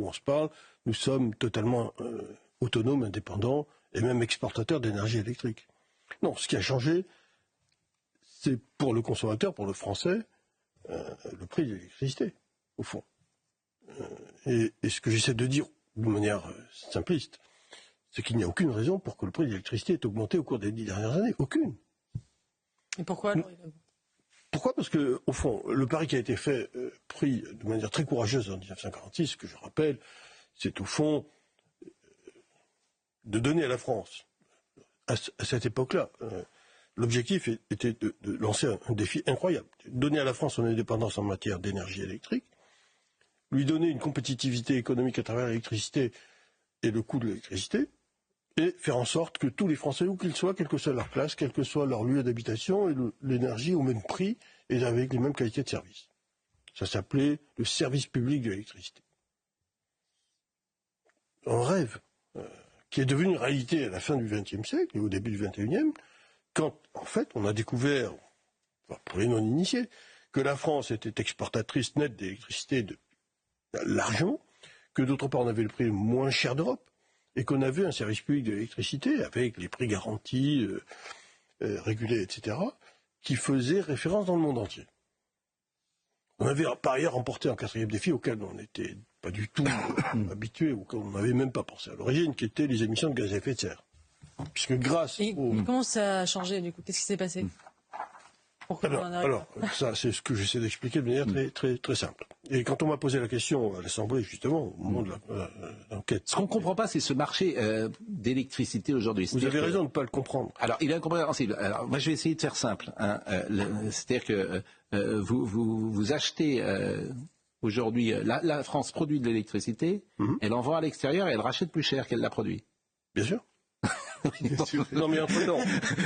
où on se parle, nous sommes totalement autonomes, indépendants et même exportateurs d'énergie électrique. Non, ce qui a changé, c'est pour le consommateur, pour le Français, le prix de l'électricité, au fond. Et ce que j'essaie de dire de manière simpliste, c'est qu'il n'y a aucune raison pour que le prix de l'électricité ait augmenté au cours des 10 dernières années. Aucune. Et pourquoi alors Pourquoi ? Parce que, au fond, le pari qui a été fait, pris de manière très courageuse en 1946, que je rappelle, c'est au fond de donner à la France, à cette époque-là, l'objectif était de lancer un défi incroyable. Donner à la France son indépendance en matière d'énergie électrique, lui donner une compétitivité économique à travers l'électricité et le coût de l'électricité, et faire en sorte que tous les Français, où qu'ils soient, quelle que soit leur place, quel que soit leur lieu d'habitation, aient l'énergie au même prix et avec les mêmes qualités de service. Ça s'appelait le service public de l'électricité. Un rêve qui est devenu une réalité à la fin du XXe siècle et au début du XXIe, quand, en fait, on a découvert, pour les non-initiés, que la France était exportatrice nette d'électricité largement, que d'autre part on avait le prix le moins cher d'Europe, et qu'on avait un service public de l'électricité avec les prix garantis, régulés, etc., qui faisait référence dans le monde entier. On avait par ailleurs remporté un quatrième défi auquel on n'était pas du tout habitué, ou qu'on n'avait même pas pensé à l'origine, qui était les émissions de gaz à effet de serre. Puisque grâce comment ça a changé du coup ? Qu'est-ce qui s'est passé ? Alors, ça, c'est ce que j'essaie d'expliquer de manière très, très, très simple. Et quand on m'a posé la question à l'Assemblée, justement, au moment de l'enquête... Ce qu'on ne comprend pas, c'est ce marché d'électricité aujourd'hui. Vous avez raison de ne pas le comprendre. Alors, il est incompréhensible. Alors, moi, je vais essayer de faire simple. C'est-à-dire que vous achetez... aujourd'hui, la France produit de l'électricité, elle en vend à l'extérieur et elle rachète plus cher qu'elle la produit. Bien sûr. Non mais entre-temps.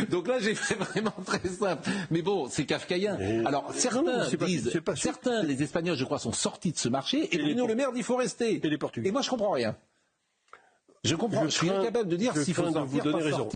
Donc là j'ai fait vraiment très simple. Mais bon, c'est kafkaïen. Alors certains, les Espagnols je crois, sont sortis de ce marché et Bruno Le Maire dit qu'il faut rester. Et les Portugais. Et moi je comprends rien. Je suis incapable de dire s'il faut sortir, vous donner pas raison. sortir.